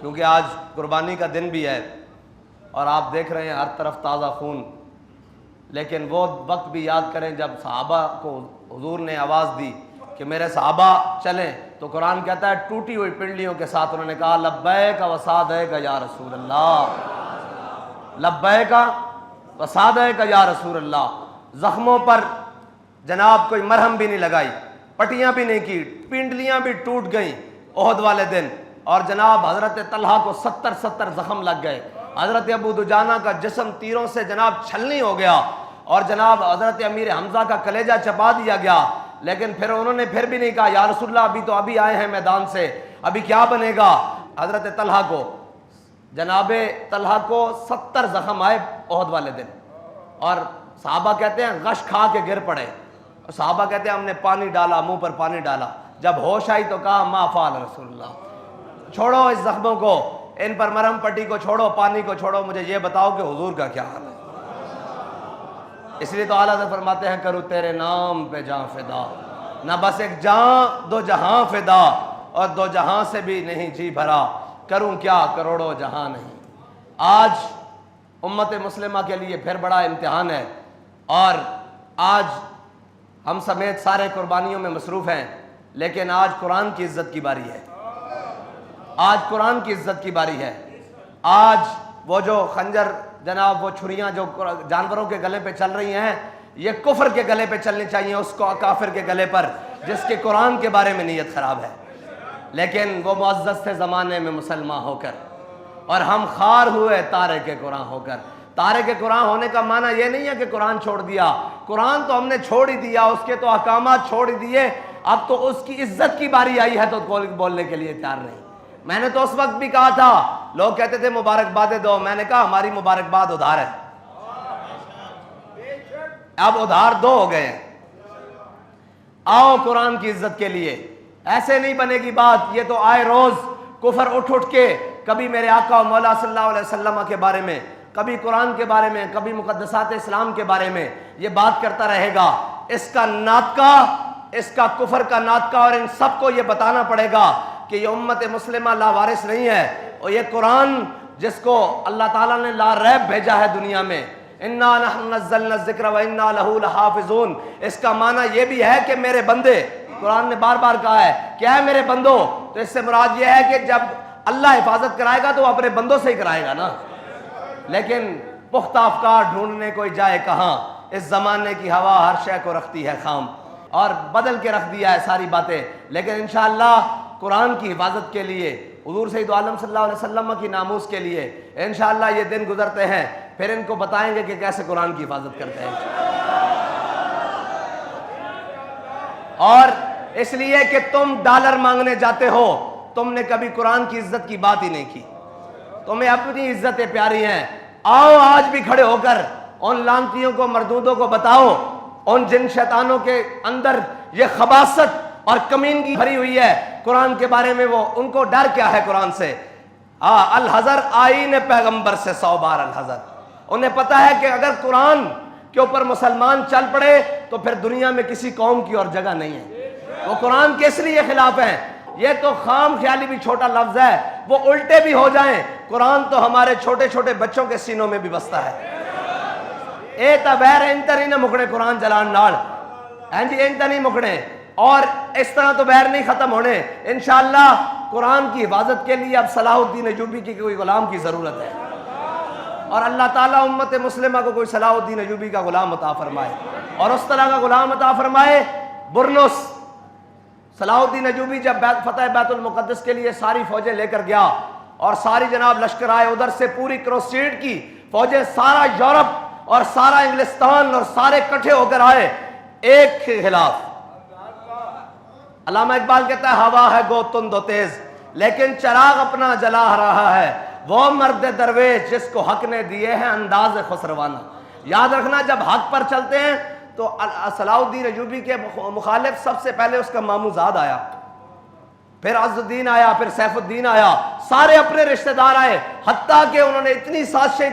کیونکہ آج قربانی کا دن بھی ہے اور آپ دیکھ رہے ہیں ہر طرف تازہ خون، لیکن وہ وقت بھی یاد کریں جب صحابہ کو حضور نے آواز دی کہ میرے صحابہ چلیں، تو قرآن کہتا ہے ٹوٹی ہوئی پنڈلیوں کے ساتھ انہوں نے کہا لبیک و سعدیک یا رسول اللہ، لبیک و سعدیک یا رسول اللہ۔ زخموں پر جناب کوئی مرہم بھی نہیں لگائی، پٹیاں بھی نہیں کی، پنڈلیاں بھی ٹوٹ گئیں احد والے دن، اور جناب حضرت طلحہ کو 70 زخم لگ گئے، حضرت ابو دجانہ کا جسم تیروں سے جناب چھلنی ہو گیا، اور جناب حضرت امیر حمزہ کا کلیجہ چبا دیا گیا، لیکن پھر انہوں نے پھر بھی نہیں کہا یا رسول اللہ ابھی آئے ہیں میدان سے، ابھی کیا بنے گا۔ حضرت طلحہ کو جناب طلحہ کو 70 زخم آئے احد والے دن، اور صحابہ کہتے ہیں غش کھا کے گر پڑے، اور صحابہ کہتے ہیں ہم نے پانی ڈالا، منہ پر پانی ڈالا، جب ہوش آئی تو کہا ما فعل رسول اللہ، چھوڑو اس زخموں کو، ان پر مرہم پٹی کو چھوڑو، پانی کو چھوڑو، مجھے یہ بتاؤ کہ حضور کا کیا حال ہے۔ اس لیے تو اعلیٰ حضرت فرماتے ہیں کروں تیرے نام پہ جاں فدا، نہ بس ایک جاں دو جہاں فدا، اور دو جہاں سے بھی نہیں جی بھرا، کروں کیا کروڑوں جہاں نہیں۔ آج امت مسلمہ کے لیے پھر بڑا امتحان ہے، اور آج ہم سمیت سارے قربانیوں میں مصروف ہیں، لیکن آج قرآن کی عزت کی باری ہے، آج قرآن کی عزت کی باری ہے۔ آج وہ جو خنجر جناب، وہ چھریاں جو جانوروں کے گلے پہ چل رہی ہیں، یہ کفر کے گلے پہ چلنی چاہیے، اس کو کافر کے گلے پر جس کے قرآن کے بارے میں نیت خراب ہے، لیکن وہ معزز تھے زمانے میں مسلمان ہو کر، اور ہم خار ہوئے تارک قرآن ہو کر۔ تارک قرآن ہونے کا معنی یہ نہیں ہے کہ قرآن چھوڑ دیا، قرآن تو ہم نے چھوڑ ہی دیا، اس کے تو احکامات چھوڑ ہی دیے، اب تو اس کی عزت کی باری آئی ہے تو بولنے کے لیے تیار نہیں۔ میں نے تو اس وقت بھی کہا تھا، لوگ کہتے تھے مبارکبادیں دو، میں نے کہا ہماری مبارکباد ادھار ہے، اب ادھار دو ہو گئے ہیں، آؤ قرآن کی عزت کے لیے۔ ایسے نہیں بنے گی بات، یہ تو آئے روز کفر اٹھ کے کبھی میرے آقا و مولا صلی اللہ علیہ وسلم کے بارے میں، کبھی قرآن کے بارے میں، کبھی مقدسات اسلام کے بارے میں یہ بات کرتا رہے گا۔ اس کا ناطقہ، اس کا کفر کا ناطقہ، اور ان سب کو یہ بتانا پڑے گا کہ یہ امت مسلمہ لاوارث نہیں ہے، اور یہ قرآن جس کو اللہ تعالیٰ نے لا ریب بھیجا ہے دنیا میں، انا نحن نزلنا الذکر وانا لہ لحافظون، اس کا معنی یہ بھی ہے کہ میرے بندے، قرآن نے بار بار کہا ہے کیا ہے میرے بندوں، تو اس سے مراد یہ ہے کہ جب اللہ حفاظت کرائے گا تو وہ اپنے بندوں سے ہی کرائے گا نا، لیکن پختہ افکار ڈھونڈنے کوئی جائے کہاں، اس زمانے کی ہوا ہر شے کو رکھتی ہے خام، اور بدل کے رکھ دیا ہے ساری باتیں، لیکن انشاءاللہ قرآن کی حفاظت کے لیے، حضور سید عالم صلی اللہ علیہ وسلم کی ناموس کے لیے انشاءاللہ یہ دن گزرتے ہیں، پھر ان کو بتائیں گے کہ کیسے قرآن کی حفاظت کرتے ہیں، اور اس لیے کہ تم ڈالر مانگنے جاتے ہو، تم نے کبھی قرآن کی عزت کی بات ہی نہیں کی، تمہیں اپنی عزتیں پیاری ہیں۔ آؤ آج بھی کھڑے ہو کر ان لعنتیوں کو، مردودوں کو بتاؤ، ان جن شیطانوں کے اندر یہ خباثت اور کمینگی بھری ہوئی ہے قرآن کے بارے میں، وہ ان کو ڈر کیا ہے قرآن سے۔ الحذر آئین پیغمبر سے 100 بار الحذر، انہیں پتہ ہے کہ اگر قرآن کے اوپر مسلمان چل پڑے تو پھر دنیا میں کسی قوم کی اور جگہ نہیں ہے، وہ قرآن کے اس لیے خلاف ہیں۔ یہ تو خام خیالی بھی چھوٹا لفظ ہے، وہ الٹے بھی ہو جائیں، قرآن تو ہمارے چھوٹے چھوٹے بچوں کے سینوں میں بھی بستا ہے۔ اے تبیر انتر ہی نہ مکڑے قرآن جلان نال، جی انتر نہیں مکڑے، اور اس طرح تو بیر نہیں ختم ہونے۔ انشاءاللہ قرآن کی حفاظت کے لیے اب صلاح الدین ایوبی کی کوئی غلام کی ضرورت ہے، اور اللہ تعالیٰ امت مسلمہ کو کوئی صلاح الدین ایوبی کا غلام عطا فرمائے، اور اس طرح کا غلام عطا فرمائے۔ برنس صلاح الدین ایوبی جب فتح بیت المقدس کے لیے ساری فوجیں لے کر گیا، اور ساری جناب لشکر آئے ادھر سے، پوری کروسیڈ کی فوجیں، سارا یورپ اور سارا انگلستان اور سارے کٹھے ہو کر آئے ایک کے خلاف۔ علامہ اقبال کہتا ہے ہوا ہے گو تند و تیز لیکن چراغ اپنا جلا رہا ہے، وہ مرد درویش جس کو حق نے دیے ہیں انداز خسروانہ۔ یاد رکھنا جب حق پر چلتے ہیں تو صلاح الدین ایوبی کے مخالف سب سے پہلے اس کا ماموں زاد آیا، پھر عز الدین آیا، پھر سیف الدین آیا، سارے اپنے رشتہ دار آئے، حتیٰ کہ انہوں نے اتنی سازشیں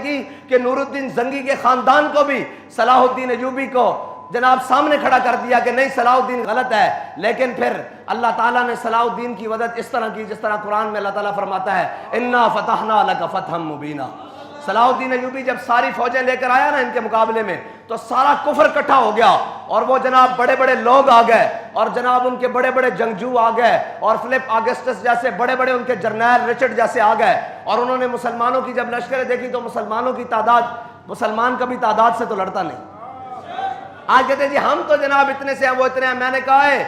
کی کہ نور الدین زنگی کے خاندان کو بھی صلاح الدین ایوبی کو جناب سامنے کھڑا کر دیا کہ نہیں صلاح الدین غلط ہے، لیکن پھر اللہ تعالیٰ نے صلاح الدین کی مدد اس طرح کی جس طرح قرآن میں اللہ تعالیٰ فرماتا ہے انا فتحنا لک فتحا مبینا۔ صلاح الدین ایوبی جب ساری فوجیں لے کر آیا نا ان کے مقابلے میں تو سارا کفر اکٹھا ہو گیا، اور وہ جناب بڑے بڑے لوگ آ گئے، اور جناب ان کے بڑے بڑے جنگجو آ گئے، اور فلپ آگسٹس جیسے بڑے بڑے ان کے جرنیل رچرڈ جیسے آ گئے، اور انہوں نے مسلمانوں کی جب لشکریں دیکھی تو مسلمانوں کی تعداد، مسلمان کبھی تعداد سے تو لڑتا نہیں۔ آج کہتے ہیں جی ہم تو جناب اتنے سے ہیں، وہ اتنے ہیں۔ میں نے کہا ہے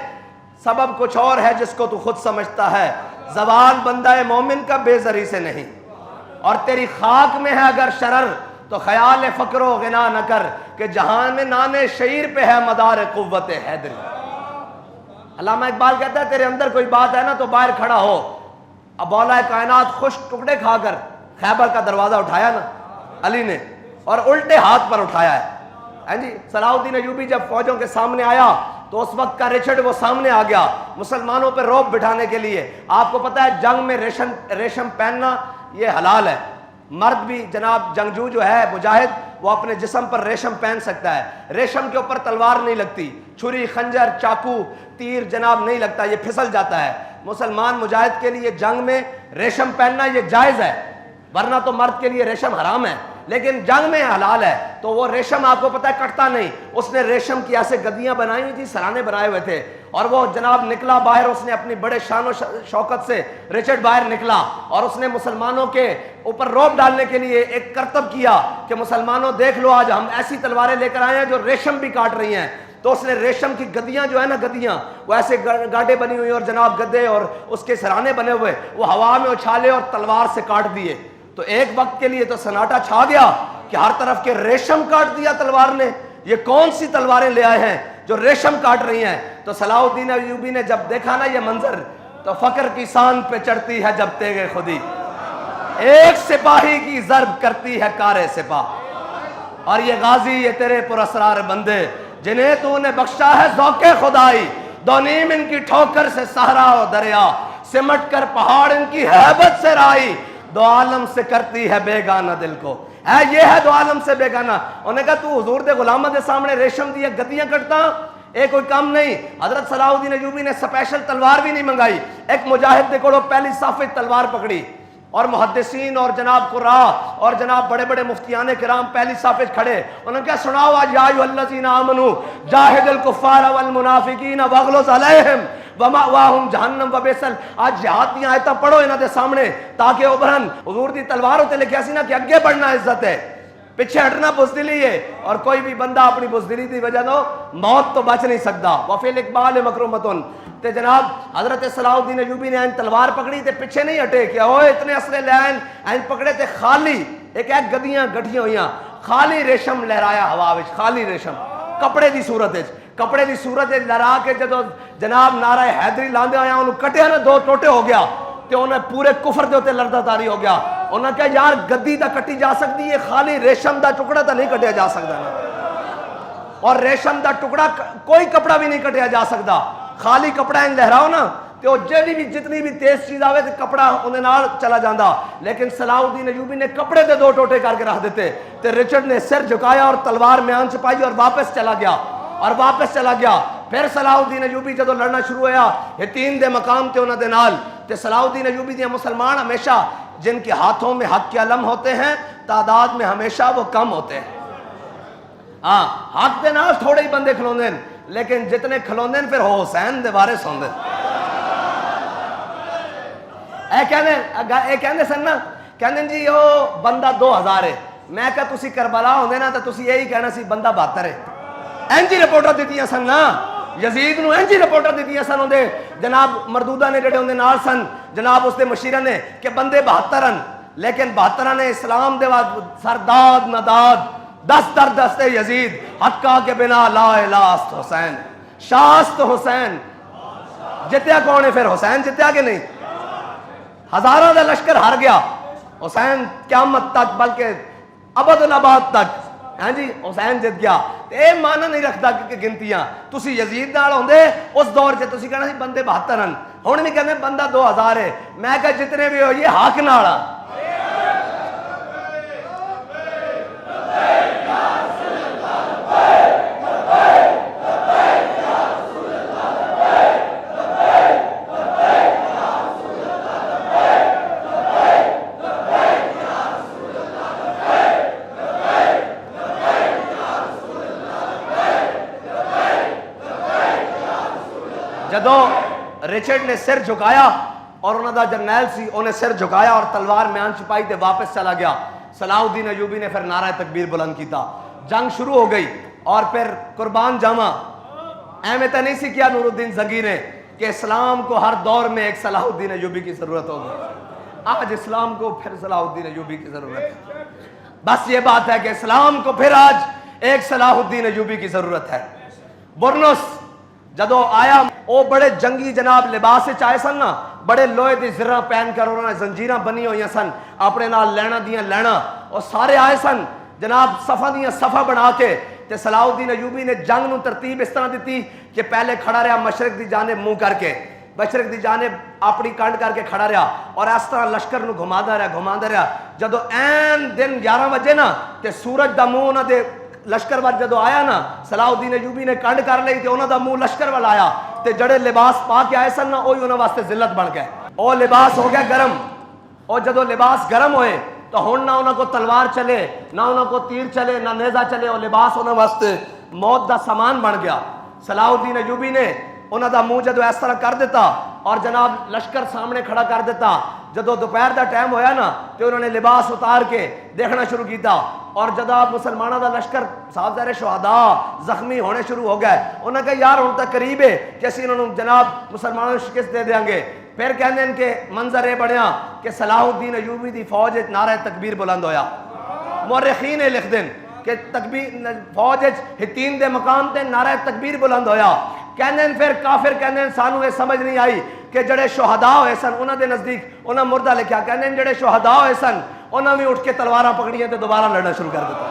سبب کچھ اور ہے جس کو تو خود سمجھتا ہے، زوال بندہ مومن کا بے زری سے نہیں، اور تیری خاک میں ہے اگر شرر تو خیال فقر و غنا نہ کر کہ جہان میں نانے شعیر پہ ہے مدار قوت حیدری۔ علامہ اقبال کہتا ہے تیرے اندر کوئی بات ہے نا تو باہر کھڑا ہو۔ اب مولا کائنات خوش ٹکڑے کھا کر خیبر کا دروازہ اٹھایا نا علی نے، اور الٹے ہاتھ پر اٹھایا ہے۔ جی صلاح الدین ایوبی جب فوجوں کے سامنے آیا تو اس وقت کا رچرڈ وہ سامنے آ گیا مسلمانوں پہ رعب بٹھانے کے لیے۔ آپ کو پتا ہے جنگ میں ریشم پہننا یہ حلال ہے، مرد بھی جناب جنگجو جو ہے مجاہد وہ اپنے جسم پر ریشم پہن سکتا ہے، ریشم کے اوپر تلوار نہیں لگتی، چھری خنجر چاقو تیر جناب نہیں لگتا، یہ پھسل جاتا ہے۔ مسلمان مجاہد کے لیے جنگ میں ریشم پہننا یہ جائز ہے، ورنہ تو مرد کے لیے ریشم حرام ہے، لیکن جنگ میں حلال ہے۔ تو وہ ریشم آپ کو پتا ہے کٹتا نہیں، اس نے ریشم کی ایسے گدیاں بنائی ہوئی تھی، سرانے بنائے ہوئے تھے، اور وہ جناب نکلا باہر، اس نے اپنی بڑے شان و شوکت سے رچرڈ باہر نکلا، اور اس نے مسلمانوں کے اوپر رعب ڈالنے کے لیے ایک کرتب کیا کہ مسلمانوں دیکھ لو آج ہم ایسی تلواریں لے کر آئے ہیں جو ریشم بھی کاٹ رہی ہیں۔ تو اس نے ریشم کی گدیاں جو ہے نا گدیاں وہ ایسے گاڑے بنی ہوئی اور جناب گدے اور اس کے سرانے بنے ہوئے وہ ہوا میں اچھالے اور تلوار سے کاٹ دیے۔ تو ایک وقت کے لیے تو سناٹا چھا گیا کہ ہر طرف کے ریشم کاٹ دیا تلوار نے، یہ کون سی تلواریں لے آئے ہیں جو ریشم کاٹ رہی ہیں۔ تو صلاح الدین ایوبی نے جب دیکھا نا یہ منظر تو فقر کی سان پہ چڑھتی ہے جب تیغ خودی، ایک سپاہی کی ضرب کرتی ہے کار سپاہ، اور یہ غازی یہ تیرے پراسرار بندے جنہیں تو نے بخشا ہے ذوق خدائی، دو نیم ان کی ٹھوکر سے صحرا و دریا، سمٹ کر پہاڑ ان کی ہیبت سے رائی، دو عالم سے کرتی ہے بیگانہ دل کو، یہ ہے دو عالم سے بیگانہ۔ انہوں نے کہا تو حضور دے غلامہ دے سامنے ریشم دی گدیاں کٹتا، ایک کوئی کام نہیں۔ حضرت صلاح الدین ایوبی نے سپیشل تلوار بھی نہیں منگائی، ایک مجاہد دے کوڑوں پہلی صف تلوار پکڑی، اور محدثین اور جناب قراء اور جناب بڑے بڑے مفتیان کرام پہلی صف کھڑے، انہوں نے کہا سناؤ آج یا ایھا الذین آمنوا جاہد الکفار والمنافقین واغلظ علیہم ومأواہم جہنم وبئس، آج جہاد دی آیتاں پڑھو انہاں دے سامنے تاکہ ابھرن۔ حضور دی تلوار ہوتے لکھیا سی نا کہ اگے بڑھنا عزت ہے، پیچھے ہٹنا بزدلی ہے، اور کوئی بھی بندہ اپنی بزدلی دی وجہ تو موت تو بچ نہیں سکتا۔ وفی الاقبال مکرمۃ، تے جناب حضرت صلاح الدین ایوبی نے تلوار پکڑی تے پیچھے نہیں ہٹے کہ اوئے اتنے اسلحے لے آئے، پکڑے تے خالی ایک گدیاں گٹھیاں ہوئیاں، خالی ریشم لہرایا ہوا وچ، خالی ریشم کپڑے دی صورت وچ، کپڑے دی صورت وچ لہرا کے جدوں جناب نعرہ حیدری لاندے آیا انہوں کٹیا نا دو ٹوٹے ہو گیا، تے انہیں پورے کفر دے اوتے لڑدا تاری ہو گیا۔ انہوں نے کہا یار گدی دا کٹی جا سکتی ہے، خالی ریشم دا ٹکڑا تا نہیں کٹیا جا سکتا نا، اور ریشم دا ٹکڑا کوئی کپڑا بھی نہیں کٹیا جا سکتا، خالی کپڑا ان لہراؤ نا تو جڑی بھی جتنی بھی تیز چیز آوے تو کپڑا انہیں نال چلا جاندہ، لیکن صلاح الدین ایوبی نے کپڑے دے دو ٹوٹے کر کے رکھ دیتے، تے رچرڈ نے سر جھکایا اور تلوار میں آن چھپائی اور واپس چلا گیا۔ پھر صلاح الدین ایوبی جدو لڑنا شروع ہوا یہ تین دے مقام تے انہاں دے نال، تے صلاح الدین ایوبی دے مسلمان ہمیشہ جن کے ہاتھوں میں حق کے علم ہوتے ہیں تعداد میں ہمیشہ وہ کم ہوتے ہیں۔ ہاں حق دے نال تھوڑے ہی بندے کھلوندے ہیں، لیکن جتنے کھلوندے پھر ہو حسین دے وارث ہوندے۔ اے کہندے سن نا، کہندے جی او بندہ 2000 ہے، میں کہا تسی کربلا ہوندے نا تو تسی یہی کہنا سی بندہ 72 ہے۔ اینجی رپورٹاں دتیاں سن نا، یزید نو اینجی رپورٹاں دتیاں سن ہوندے جناب مردودہ نے جڑے ہوندے نال سن جناب اس دے مشیرہ نے کہ بندے 72 ہیں، لیکن 72 نے اسلام دے بعد سرداد نداد دست در دست یزید حقا کے بنا لا الہ است حسین، شاست حسین۔ جتیا کون ہے پھر؟ حسین جتیا کہ نہیں؟ ہزاروں دا لشکر ہار گیا، حسین قیامت تک بلکہ ابد الاباد تک ہاں جی حسین جت گیا۔ اے مانا نہیں رکھتا کہ گنتیاں تسی یزید نال ہوندے اس دور سے تسی کہنا سی بندے 72 ہیں، ہن بھی کہنے بندہ 2000 ہے، میں کہا جتنے بھی ہو یہ حق نال آ۔ جدو رچرڈ نے سر جھکایا اور انہوں دا جرنیل سی انہیں سر جھکایا اور تلوار میان چھپائی تے واپس چلا گیا. صلاح الدین ایوبی نے پھر نعرہ تکبیر بلند کیتا. جنگ شروع ہو گئی اور پھر قربان جاواں احمد نہیں سی کیا نور الدین زنگی نے کہ اسلام کو ہر دور میں ایک صلاح الدین ایوبی کی ضرورت ہوگی. آج اسلام کو پھر صلاح الدین ایوبی کی ضرورت ہے. بس یہ بات ہے کہ اسلام کو پھر آج ایک صلاح الدین ایوبی کی ضرورت ہے. برنس جدو آیا وہ بڑے جنگی جناب لباس چائے سن نا, بڑے لوہے دی زرہ پہن کر انہوں نے زنجیراں بنی ہوئی سن, اپنے نال لینا دیاں لینا, اور سارے آئے سن جناب صفہ دیاں صفہ بنا کے. تے صلاح الدین ایوبی نے جنگ نو ترتیب اس طرح دیتی کہ پہلے کھڑا رہا مشرق دی جانب منہ کر کے, مشرق دی جانب اپنی کنڈ کر کے کھڑا رہا اور اس طرح لشکر نو گھمادا رہا. جدو این دن 11 بجے نا تے سورج دا منہ انہاں دے لشکر وال جدو آیا نا, صلاح الدین ایوبی نے کنڈ کر لئی تے انہاں دا منہ لشکر وال آیا تے جڑے لباس پا کے آئے سن نا وہی انہاں واسطے ذلت بن گئے. او لباس ہو گیا گرم, اور جدو لباس گرم ہوئے تو ہن نہ انہاں کو تلوار چلے, نہ انہاں کو تیر چلے, نہ نیزہ چلے, اور لباس انہاں واسطے موت دا سامان بن گیا. صلاح الدین ایوبی نے انہاں دا منہ جدو اس طرح کر دیتا اور جناب لشکر سامنے کھڑا کر دیتا. جدو دوپہر دا ٹائم ہویا نا تو انہوں نے لباس اتار کے دیکھنا شروع کیتا, اور جناب مسلمانوں دا لشکر صاحب ظاہر شہداء زخمی ہونے شروع ہو گئے. انہوں نے کہا یار ہن تک قریب ہے کہ اسی انہوں نے جناب مسلمانوں کو شکست دے دیں گے. پھر کہنے ان کے منظر یہ بنیا کہ صلاح الدین ایوبی دی فوج نعرہ تکبیر بلند ہویا. مورخین لکھ دین کہ تکبیر فوج ہتین دے مقام تے نعرہ تکبیر بلند ہویا. کہنے پھر کافر کہنے سانو یہ سمجھ نہیں آئی کہ جڑے شہداء ہوئے سن انہاں دے نزدیک انہاں مردہ لکھیا, کہنے جڑے شہداء ہوئے سن انہاں بھی اٹھ کے تلواراں پکڑیاں تے دوبارہ لڑنا شروع کر دیتا.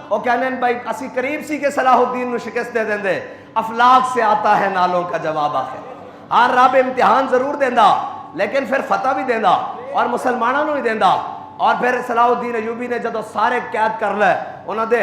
وہ کہنے بھائی اسی قریب سی کہ صلاح الدین نو شکست دے دیں دے. افلاک سے آتا ہے نالوں کا جواب آخر. ہاں رب امتحان ضرور دیندا لیکن پھر فتح بھی دیندا اور مسلمانوں نو بھی دیندا. اور پھر صلاح الدین ایوبی نے جدو سارے قید کر لے, انہوں دے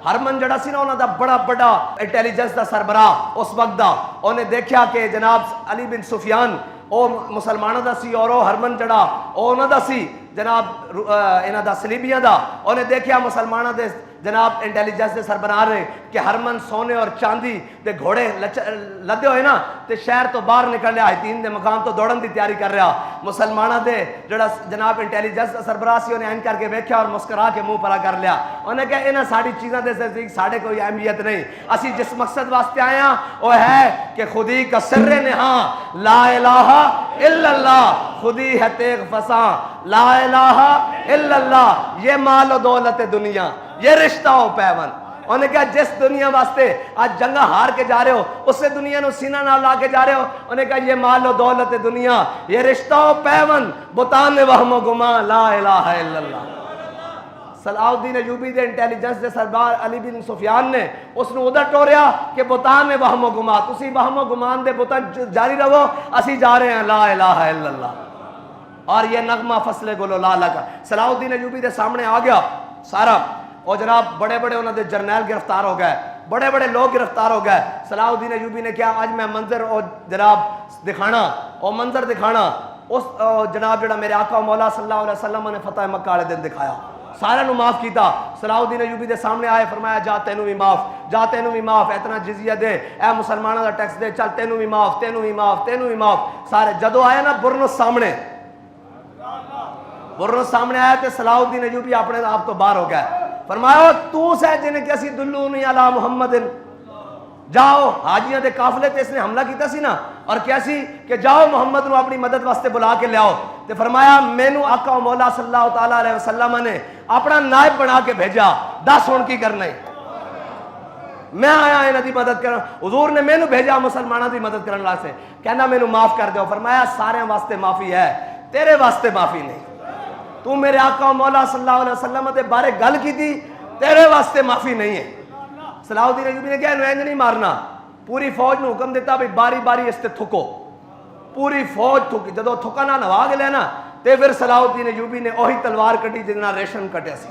ہرمن جڑا سی نا انہوں دا بڑا بڑا انٹیلیجنس دا سربراہ اس وقت دا, انہیں دیکھیا کہ جناب علی بن سفیان او مسلمانوں دا سی اور او ہرمن جڑا او انہوں دا سی جناب انہوں دا سلیبیاں دا. انہیں دیکھیا مسلمانوں دے جناب انٹیلیجنس دے سربراہ نے کہ ہرمن سونے اور چاندی دے گھوڑے لدے ہوئے نا تے شہر تو باہر نکل رہا, ہتین دے مقام تو دوڑن دی تیاری کر رہا. مسلمانوں دے جڑا جناب انٹیلیجنس دا سربراہ سی انہیں این کر کے ویکھیا اور مسکرا کے منہ پرا کر لیا. انہیں کہا انہاں ساری چیزاں دے نزدیک ساڑھے کوئی اہمیت نہیں, اسی جس مقصد واسطے آئے ہیں وہ ہے کہ خودی کا سر نہاں لا الہ الا اللہ, خودی ہے تیغ فساں لا الہ الا اللہ, یہ مال و دولت دنیا یہ رشتہ ہو پیون. انہوں نے کہا جس دنیا واسطے آج جنگا ہار کے جا رہے ہو اس سے دنیا نو سینہ نہ لا کے جا رہے ہو. انہوں نے کہا یہ مال و دولت دنیا یہ رشتہ ہو پیون, بتان وہم و گمان لا الہ الا اللہ. صلاح الدین ایوبی دے انٹیلیجنس دے سربراہ علی بن سفیان نے اس نے ادھر ٹوریا کہ بتان وہم و گمان, تسی وہم و گمان دے بتان جاری رہو, اسی جا رہے ہیں لا الہ الا اللہ. اور یہ نغمہ فصل گلو لالا کا صلاح الدین ایوبی دے سامنے آ گیا سارا. اور جناب بڑے بڑے انہوں نے جرنیل گرفتار ہو گئے, بڑے بڑے لوگ گرفتار ہو گئے. صلاح الدین ایوبی نے کیا آج میں منظر اور جناب دکھانا اور منظر دکھانا اس جناب جڑا میرے آقا مولا صلی اللہ علیہ وسلم نے فتح مکہ والے دن دکھایا, سارے نو معاف کیتا. صلاح الدین ایوبی دے سامنے آئے, فرمایا جا تینوں بھی معاف, جا تینوں بھی معاف, اتنا جزیہ دے, اے مسلمانوں دا ٹیکس دے, چل تینوں بھی معاف, تینوں بھی معاف, تینوں بھی معاف. سارے جدو آئے نا برنس سامنے, برنس سامنے آیا تے صلاح الدین ایوبی اپنے آپ تو باہر ہو گئے. فرمایا تو سے جنہیں کیسی دلونی علی محمد, جاؤ حاجیاں دے قافلے تے اس نے حملہ کیتا سی نا, اور کیسی کہ جاؤ محمد نو اپنی مدد واسطے بلا کے لیاؤ. تے فرمایا مینوں آقا و مولا صلی اللہ تعالی علیہ وسلم نے اپنا نائب بنا کے بھیجا, دس ہن کی کرنا ہے, میں آیا انہاں دی مدد کرن, حضور نے مینوں بھیجا مسلماناں دی مدد کرن واسطے, کہنا مینوں معاف کر دیو. فرمایا سارے واسطے معافی ہے, تیرے واسطے معافی نہیں. تو میرے آقا و مولا صلی اللہ علیہ وسلم دے بارے گل کی تھی, تیرے واسطے معافی نہیں ہے. صلاح الدین ایوبی نے کہا انہیں نہیں مارنا, پوری فوج نے حکم دیتا بھی باری باری اس تے تھکو, پوری فوج تھکی. جدو تھکا نہ نوا کے لینا تے پھر صلاح الدین ایوبی نے وہی تلوار کٹی جتنا ریشن کٹیا سی,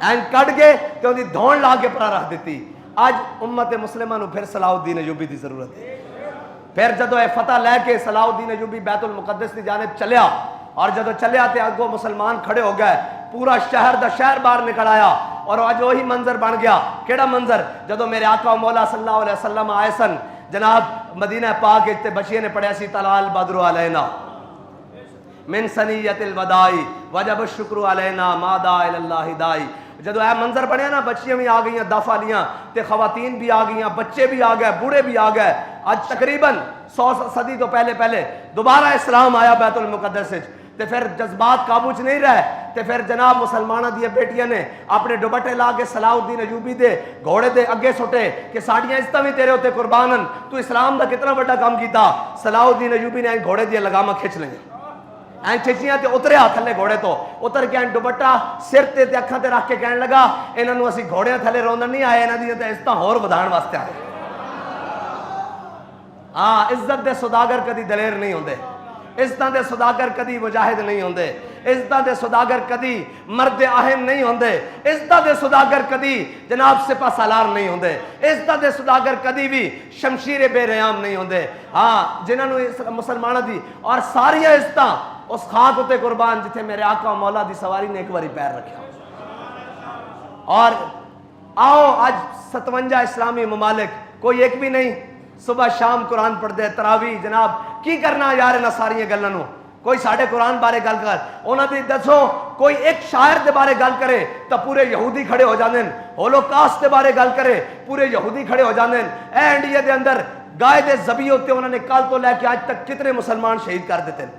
این کٹ کے تے اندی دھون لا کے پرا رکھ دیتی. آج امت مسلمہ نو پھر صلاح الدین ایوبی دی ضرورت ہے. پھر جدو اے فتح لے کے صلاح الدین ایوبی بیت المقدس دی جانب چلیا, اور جدو چلے آتے اگو مسلمان کھڑے ہو گئے, پورا شہر دا شہر باہر نکل آیا. اور آج وہی منظر بن گیا. کیڑا منظر؟ جدو میرے آقا و مولا صلی اللہ علیہ وسلم آئے سن جناب مدینہ پاک تے بچیاں نے پڑھیا سی طلال بدر علینا من سنیت الوداعی وجب الشکر علینا ما دعا اللہ دائی. جدو اے منظر بنیا نا بچیاں بھی آ گئیاں دف والیاں تے خواتین بھی آ گئیاں بچے بھی آ گئے بوڑھے بھی آ گئے. آج تقریباً 100 صدی تو پہلے دوبارہ اسلام آیا بیت المقدس تے پھر جذبات قابو چ نہیں رہے تے پھر جناب مسلمانوں دی بیٹیاں نے اپنے دوپٹے لا کے صلاح الدین ایوبی دے گھوڑے دے اگے سٹے کہ ساڈیاں عزتاں بھی تیرے اوتے قربانن تو اسلام دا کتنا بڑا کام کیتا. صلاح الدین ایوبی نے گھوڑے دی لگاماں کھچ لیں این چچیاں تے اتریا تھلے گھوڑے تو اتر کے دوپٹہ سر تے اکھاں تے رکھ کے کہن لگا انہاں نوں اسی گھوڑیاں تھلے روندن نہیں آئے انہاں دی تے عزتاں ہور ودھان واسطے آئے. ہاں عزت دے سوداگر کدی دلیر نہیں ہوندے, عزتاں دے سوداگر کدی مجاہد نہیں ہوندے, عزتاں دے سوداگر کدی مرد اہم نہیں ہوندے, عزتاں دے سوداگر کدی جناب سپہ سالار نہیں ہوندے, عزتاں دے سوداگر کدی بھی شمشیر بے ریام نہیں ہوندے. ہاں جنہاں نوں مسلماناں دی اور ساری عزتاں اس خاک اتے قربان جتھے میرے آقا و مولا دی سواری نے ایک باری پیر رکھا. اور آؤ آج 57 اسلامی ممالک کوئی ایک بھی نہیں صبح شام قرآن پڑھ دے تراویح جناب کی کرنا یار انہاں ساریاں گلاں نوں. کوئی ساڈے قرآن بارے گل کر انہاں دی دسو کوئی ایک شاعر دے بارے گل کرے تو پورے یہودی کھڑے ہو جاندے ہیں. ہولوکاسٹ دے بارے گل کرے پورے یہودی کھڑے ہو جاندے ہیں. اے انڈیا دے اندر گائے دے ذبیح ہوتے انہوں نے کل تو لے کے آج تک کتنے مسلمان شہید کر دیتے ہیں,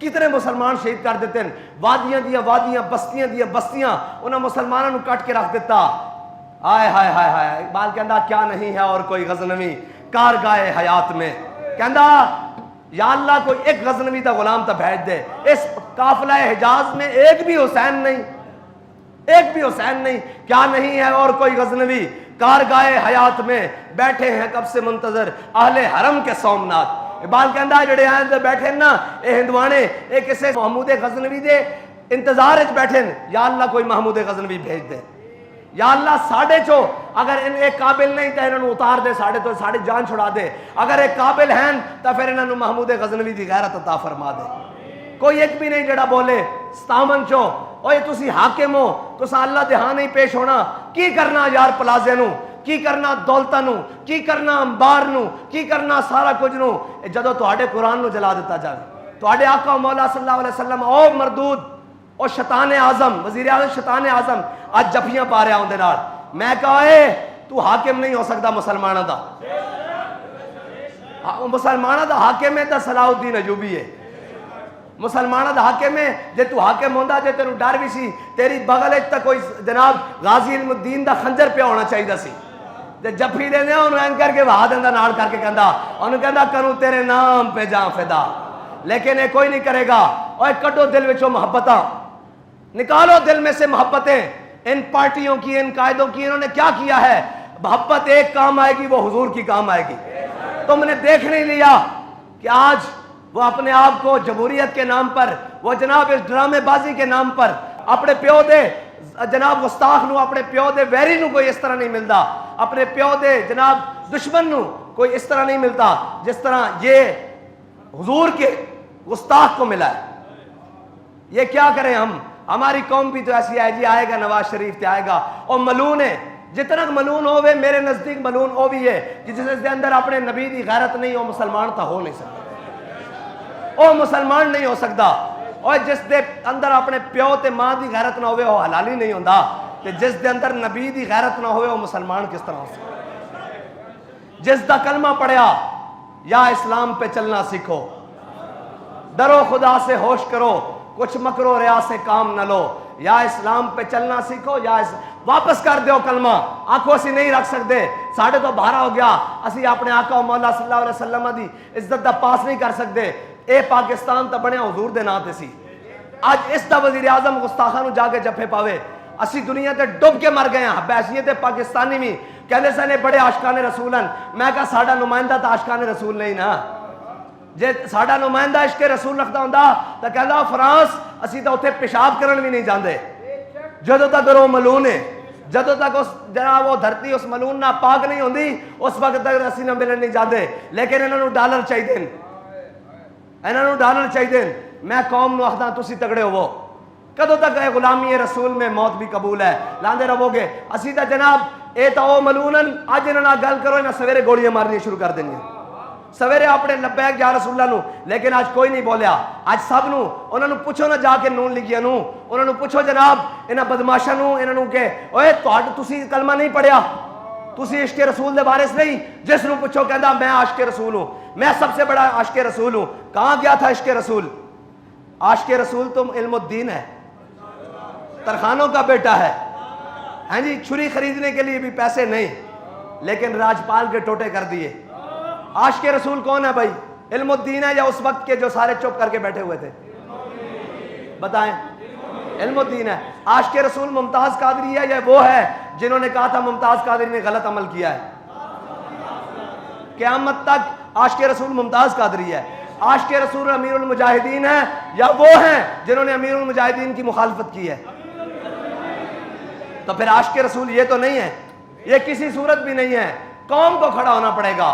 کتنے مسلمان شہید کر دیتے ہیں. وادیاں دیا وادیاں بستیاں دیا بستیاں انہوں مسلمانوں کٹ کے رکھ دیتا. آئے ہائے ہائے ہائے اقبال کہندا کیا نہیں ہے اور کوئی غزنوی کارگاہ حیات میں. کہندا یا اللہ کوئی ایک غزنوی دا غلام تا بھیج دے. اس قافلہ حجاز میں ایک بھی حسین نہیں, ایک بھی حسین نہیں. کیا نہیں ہے اور کوئی غزنوی کارگاہ حیات میں بیٹھے ہیں کب سے منتظر اہل حرم کے سومنات. اقبال کہندا جڑے ہیں بیٹھے نا اے ہندوانے اے کسے محمود غزنوی دے انتظار وچ بیٹھے. یا اللہ کوئی محمود غزنوی بھیج دے. یا اللہ ساڑھے چو اگر ان ایک قابل نہیں تو انہوں اتار دے ساڑھے تو ساڑھے جان چھڑا دے. اگر ایک قابل ہیں تو پھر انہوں محمود غزنوی دی غیرت عطا فرما دے. کوئی ایک بھی نہیں جڑا بولے ستامن چو اوے تسی حاکم ہو تسا اللہ دے ہاں نہیں پیش ہونا. کی کرنا یار پلازے نو, کی کرنا دولتاں نو, کی کرنا انبار نو, کی کرنا سارا کچھ نو جدو تواڈے قرآن نو جلا دیتا جائے. تواڈے آقا مولا صلی اللہ علیہ وسلم او مردود او شیطان اعظم وزیر اعظم شیطان اعظم آج جفیاں پا رہا ہوں نال. میں کہا اے تو حاکم نہیں ہو سکتا مسلمانوں دا, مسلمانوں دا حاکم ہے تو صلاح الدین ایوبی ہے. مسلمانوں دا حاکم ہے جے تو حاکم ہوندا جے تینوں ڈر بھی سی تیری بغل وچ تے کوئی جناب غازی علم الدین دا خنجر پیا ہونا چاہیے سی. تے جفی دیندے انہوں این کر کے وہا دیندا نال کر کے کہندا انہوں کہندا کروں تیرے نام پہ جاں فدا. لیکن یہ کوئی نہیں کرے گا. اوے کڈو دل وچوں محبتاں, نکالو دل میں سے محبتیں. ان پارٹیوں کی ان قائدوں کی انہوں نے کیا کیا ہے. محبت ایک کام آئے گی وہ حضور کی کام آئے گی. تم نے دیکھ نہیں لیا کہ آج وہ اپنے آپ کو جمہوریت کے نام پر وہ جناب اس ڈرامے بازی کے نام پر اپنے پیو دے جناب گستاخ نو اپنے پیو دے ویری نو کوئی اس طرح نہیں ملتا, اپنے پیو دے جناب دشمن نو کوئی اس طرح نہیں ملتا جس طرح یہ حضور کے گستاخ کو ملا ہے. یہ کیا کریں ہم, ہماری قوم بھی تو ایسی ہے جی آئے گا نواز شریف تے آئے گا اور ملون ہے. جتنا ملون ہوئے میرے نزدیک ملون وہ بھی ہے کہ جس دے اندر اپنے نبی دی غیرت نہیں وہ مسلمان تا ہو نہیں سکتا, وہ مسلمان نہیں ہو سکتا. اور جس دے اندر اپنے پیو تے ماں دی غیرت نہ ہوئے وہ حلالی نہیں ہوندا. کہ جس دے اندر نبی دی غیرت نہ ہوئے وہ مسلمان کس طرح ہو سکتا. جس دا کلمہ پڑھیا یا اسلام پہ چلنا سیکھو, ڈرو خدا سے ہوش کرو, کچھ مکرو ریا سے کام نہ لو, یا اسلام پہ چلنا سیکھو یا واپس کر دیو کلمہ. آنکھوں سے نہیں رکھ سکتے ساڑھے تو بھارا ہو گیا. اسی اپنے آقا و مولا صلی اللہ علیہ وسلم دی عزت دا پاس نہیں کر سکتے. اے پاکستان تا بنیا حضور دے نام تے سی. آج اس دا وزیر اعظم گستاخاں نو جا کے جفے پاوے. اسی دنیا تے ڈب کے مر گئے ہیں بحیثیت پاکستانی بھی کہندے سنے بڑے عاشقان رسول ہیں. میں کہا ساڈا نمائندہ تا عاشقان رسول نہیں نا. جے ساڈا نمائندہ عشق رسول رکھدا ہوندا تے کہندا فرانس اسی تے اوتھے پیشاب کرن بھی نہیں جاندے. جدوں تک وہ ملون ہے, جدوں تک اس جناب وہ دھرتی اس ملون نہ پاک نہیں ہوندی اس وقت تک اسی نہ ملن نہیں جاندے. لیکن انہاں نوں ڈالر چاہیے, انہاں نوں ڈالر چاہیے. میں قوم نوں آکھدا تسی تگڑے ہوو. کدوں تک غلامی رسول میں موت بھی قبول ہے لاندے رہو گے. اسی تے جناب اے تو ملونن اج انہاں گل کرو انہاں سویرے گولیاں مارنی شروع کر دینی سویرے اپنے لبیک یا رسول اللہ نو، لیکن آج کوئی نہیں بولیا. آج سب نو انہاں نو پوچھو نہ جا کے نون لیگیا نو، انہاں نو پوچھو جناب انہاں بدماشاں نو انہاں نو کہ اوئے تسی کلمہ نہیں پڑھیا، تسی عشق رسول دے وارث نہیں. جس نو پوچھو کہندا میں عاشق رسول ہوں، میں سب سے بڑا عاشق رسول ہوں. کہاں گیا تھا عشق رسول؟ عاشق رسول تم علم الدین ہے، ترخانوں کا بیٹا ہے. ہاں جی، چھری خریدنے کے لیے بھی پیسے نہیں، لیکن راجپال کے ٹوٹے کر دیے. عاشق رسول کون ہے بھائی؟ علم الدین ہے یا اس وقت کے جو سارے چپ کر کے بیٹھے ہوئے تھے؟ بتائیں. علم الدین ہے. عاشق رسول ممتاز قادری ہے یا وہ ہے جنہوں نے کہا تھا ممتاز قادری نے غلط عمل کیا ہے؟ قیامت تک عاشق رسول ممتاز قادری ہے. عاشق رسول امیر المجاہدین ہے یا وہ ہیں جنہوں نے امیر المجاہدین کی مخالفت کی ہے؟ تو پھر عاشق رسول یہ تو نہیں ہے، یہ کسی صورت بھی نہیں ہے. قوم کو کھڑا ہونا پڑے گا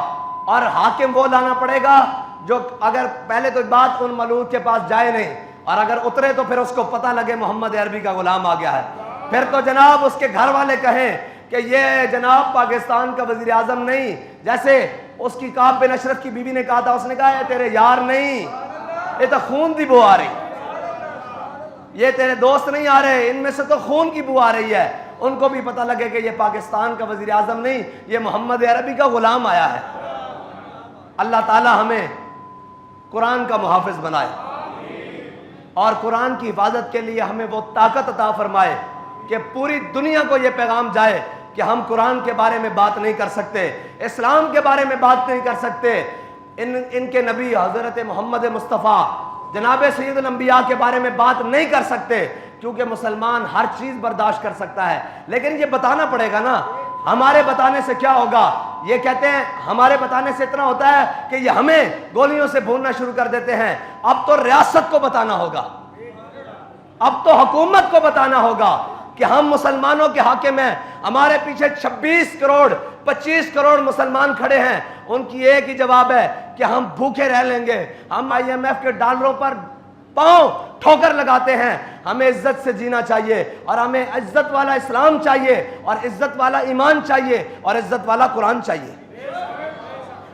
اور حاکم وہ لانا پڑے گا جو اگر پہلے تو بات ان ملوک کے پاس جائے نہیں، اور اگر اترے تو پھر اس کو پتہ لگے محمد عربی کا غلام آ گیا ہے. پھر تو جناب اس کے گھر والے کہیں کہ یہ جناب پاکستان کا وزیر اعظم نہیں، جیسے اس کی کعب بن اشرف کی بیوی نے کہا تھا، اس نے کہا یہ تیرے یار نہیں، یہ تو خون دی بو آ رہی، یہ تیرے دوست نہیں آ رہے، ان میں سے تو خون کی بو آ رہی ہے. ان کو بھی پتہ لگے کہ یہ پاکستان کا وزیر اعظم نہیں، یہ محمد عربی کا غلام آیا ہے. اللہ تعالی ہمیں قرآن کا محافظ بنائے اور قرآن کی حفاظت کے لیے ہمیں وہ طاقت عطا فرمائے کہ پوری دنیا کو یہ پیغام جائے کہ ہم قرآن کے بارے میں بات نہیں کر سکتے، اسلام کے بارے میں بات نہیں کر سکتے. ان کے نبی حضرت محمد مصطفیٰ جناب سید الانبیاء کے بارے میں بات نہیں کر سکتے، کیونکہ مسلمان ہر چیز برداشت کر سکتا ہے، لیکن یہ بتانا پڑے گا نا. ہمارے بتانے سے کیا ہوگا؟ یہ کہتے ہیں ہمارے بتانے سے اتنا ہوتا ہے کہ یہ ہمیں گولیوں سے بھوننا شروع کر دیتے ہیں. اب تو ریاست کو بتانا ہوگا، اب تو حکومت کو بتانا ہوگا کہ ہم مسلمانوں کے حاکم ہیں. ہمارے پیچھے 26 کروڑ 25 کروڑ مسلمان کھڑے ہیں، ان کی ایک ہی جواب ہے کہ ہم بھوکے رہ لیں گے. ہم IMF کے ڈالروں پر پاؤں ٹھوکر لگاتے ہیں. ہمیں عزت سے جینا چاہیے اور ہمیں عزت والا اسلام چاہیے اور عزت والا ایمان چاہیے اور عزت والا قرآن چاہیے.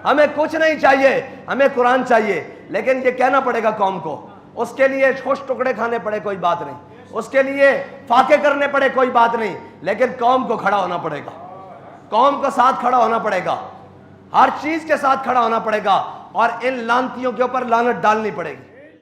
ہمیں کچھ نہیں چاہیے، ہمیں قرآن چاہیے. لیکن یہ کہنا پڑے گا قوم کو، اس کے لیے خوش ٹکڑے کھانے پڑے کوئی بات نہیں، اس کے لیے فاقے کرنے پڑے کوئی بات نہیں، لیکن قوم کو کھڑا ہونا پڑے گا، قوم کو ساتھ کھڑا ہونا پڑے گا، ہر چیز کے ساتھ کھڑا ہونا پڑے گا اور ان لانتیوں کے اوپر لعنت ڈالنی پڑے گی.